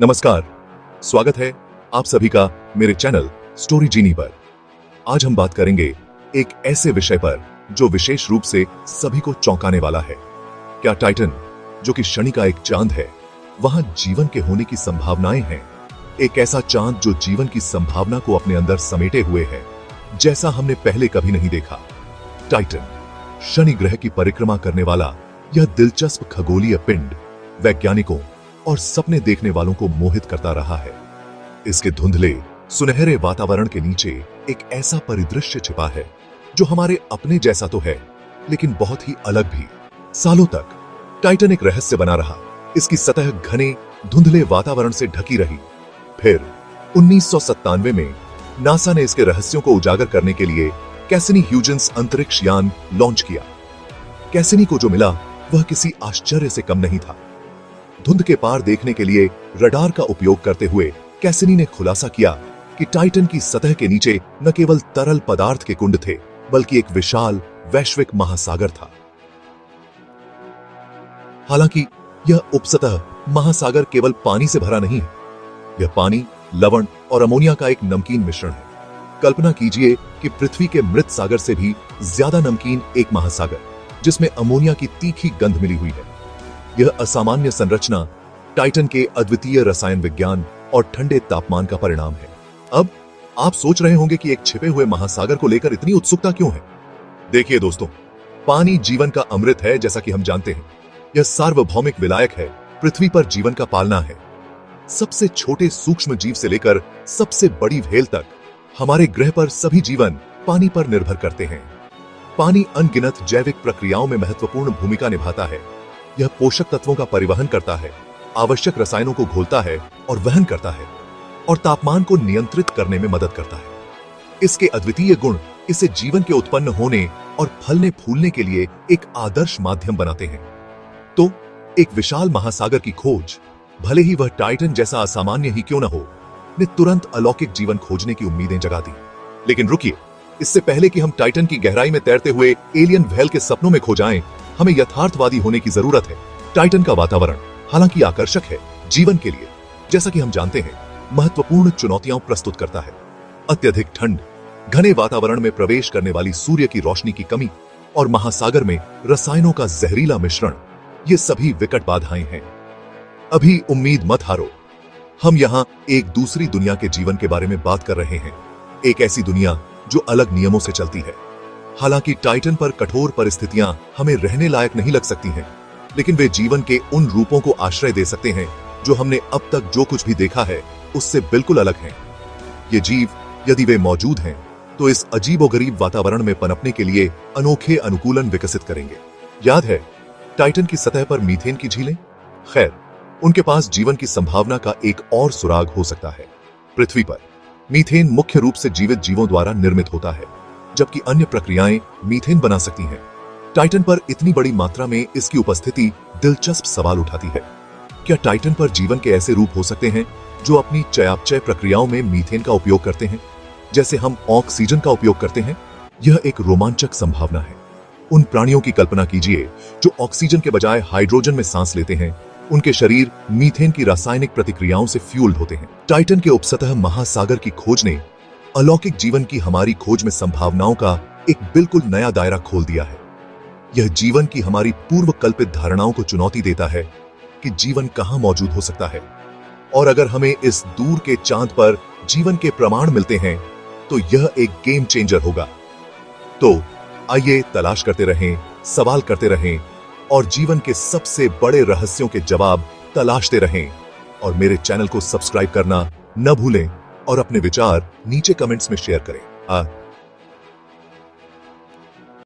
नमस्कार, स्वागत है आप सभी का मेरे चैनल स्टोरी जीनी पर। आज हम बात करेंगे एक ऐसे विषय पर जो विशेष रूप से सभी को चौंकाने वाला है। क्या टाइटन, जो कि शनि का एक चांद है, वहां जीवन के होने की संभावनाएं हैं? एक ऐसा चांद जो जीवन की संभावना को अपने अंदर समेटे हुए है, जैसा हमने पहले कभी नहीं देखा। टाइटन, शनि ग्रह की परिक्रमा करने वाला यह दिलचस्प खगोलीय पिंड वैज्ञानिकों और सपने देखने वालों को मोहित करता रहा है। इसके धुंधले सुनहरे वातावरण के नीचे एक ऐसा परिदृश्य छिपा है जो हमारे अपने जैसा तो है, लेकिन बहुत ही अलग भी। सालों तक टाइटन एक रहस्य बना रहा। इसकी सतह घने धुंधले वातावरण से ढकी रही। फिर 1997 में नासा ने इसके रहस्यों को उजागर करने के लिए कैसिनी ह्यूजेंस अंतरिक्ष यान लॉन्च किया। कैसिनी को जो मिला वह किसी आश्चर्य से कम नहीं था। धुंध के पार देखने के लिए रडार का उपयोग करते हुए कैसिनी ने खुलासा किया कि टाइटन की सतह के नीचे न केवल तरल पदार्थ के कुंड थे, बल्कि एक विशाल वैश्विक महासागर था। हालांकि यह उपसतह महासागर केवल पानी से भरा नहीं है। यह पानी, लवण और अमोनिया का एक नमकीन मिश्रण है। कल्पना कीजिए कि पृथ्वी के मृत सागर से भी ज्यादा नमकीन एक महासागर, जिसमें अमोनिया की तीखी गंध मिली हुई है। यह असामान्य संरचना टाइटन के अद्वितीय रसायन विज्ञान और ठंडे तापमान का परिणाम है। अब आप सोच रहे होंगे कि एक छिपे हुए महासागर को लेकर इतनी उत्सुकता क्यों है? देखिए दोस्तों, पानी जीवन का अमृत है, जैसा कि हम जानते हैं। यह सार्वभौमिक विलायक है, पृथ्वी पर जीवन का पालना है। सबसे छोटे सूक्ष्म जीव से लेकर सबसे बड़ी व्हेल तक हमारे ग्रह पर सभी जीवन पानी पर निर्भर करते हैं। पानी अनगिनत जैविक प्रक्रियाओं में महत्वपूर्ण भूमिका निभाता है। यह पोषक तत्वों का परिवहन करता है, आवश्यक रसायनों को घोलता है और वहन करता है, और तापमान को नियंत्रित करने में मदद करता है। इसके अद्वितीय गुण इसे जीवन के उत्पन्न होने और फलने फूलने के लिए एक आदर्श माध्यम बनाते हैं। तो एक विशाल महासागर की खोज, भले ही वह टाइटन जैसा असामान्य ही क्यों न हो, ने तुरंत अलौकिक जीवन खोजने की उम्मीदें जगा दी। लेकिन रुकिए, इससे पहले कि हम टाइटन की गहराई में तैरते हुए एलियन व्हेल के सपनों में खो जाएं, हमें यथार्थवादी होने की जरूरत है। टाइटन का वातावरण हालांकि आकर्षक है, जीवन के लिए, जैसा कि हम जानते हैं, महत्वपूर्ण चुनौतियां प्रस्तुत करता है। अत्यधिक ठंड, घने वातावरण में प्रवेश करने वाली सूर्य की रोशनी की कमी और महासागर में रसायनों का जहरीला मिश्रण, ये सभी विकट बाधाएं हैं। अभी उम्मीद मत हारो, हम यहाँ एक दूसरी दुनिया के जीवन के बारे में बात कर रहे हैं। एक ऐसी दुनिया जो अलग नियमों से चलती है। हालांकि टाइटन पर कठोर परिस्थितियां हमें रहने लायक नहीं लग सकती हैं, लेकिन वे जीवन के उन रूपों को आश्रय दे सकते हैं जो हमने अब तक जो कुछ भी देखा है उससे बिल्कुल अलग हैं। ये जीव, यदि वे मौजूद हैं, तो इस अजीबोगरीब वातावरण में पनपने के लिए अनोखे अनुकूलन विकसित करेंगे। याद है टाइटन की सतह पर मीथेन की झीलें? खैर, उनके पास जीवन की संभावना का एक और सुराग हो सकता है। पृथ्वी पर मीथेन मुख्य रूप से जीवित जीवों द्वारा निर्मित होता है, जबकि अन्य प्रक्रियाएं मीथेन बना सकती हैं। टाइटन पर इतनी बड़ी मात्रा में इसकी उपस्थिति दिलचस्प सवाल उठाती है। क्या टाइटन पर जीवन के ऐसे रूप हो सकते हैं जो अपनी चयापचय प्रक्रियाओं में मीथेन का उपयोग करते हैं, जैसे हम ऑक्सीजन का उपयोग करते हैं? यह एक रोमांचक संभावना है। उन प्राणियों की कल्पना कीजिए जो ऑक्सीजन के बजाय हाइड्रोजन में सांस लेते हैं। उनके शरीर मीथेन की रासायनिक प्रतिक्रियाओं से फ्यूल्ड होते हैं। टाइटन के उपसतह महासागर की खोज ने अलौकिक जीवन की हमारी खोज में संभावनाओं का एक बिल्कुल नया दायरा खोल दिया है। यह जीवन की हमारी पूर्व कल्पित धारणाओं को चुनौती देता है कि जीवन कहां मौजूद हो सकता है। और अगर हमें इस दूर के चांद पर जीवन के प्रमाण मिलते हैं, तो यह एक गेम चेंजर होगा। तो आइए तलाश करते रहें, सवाल करते रहें और जीवन के सबसे बड़े रहस्यों के जवाब तलाशते रहें। और मेरे चैनल को सब्सक्राइब करना न भूलें और अपने विचार नीचे कमेंट्स में शेयर करें।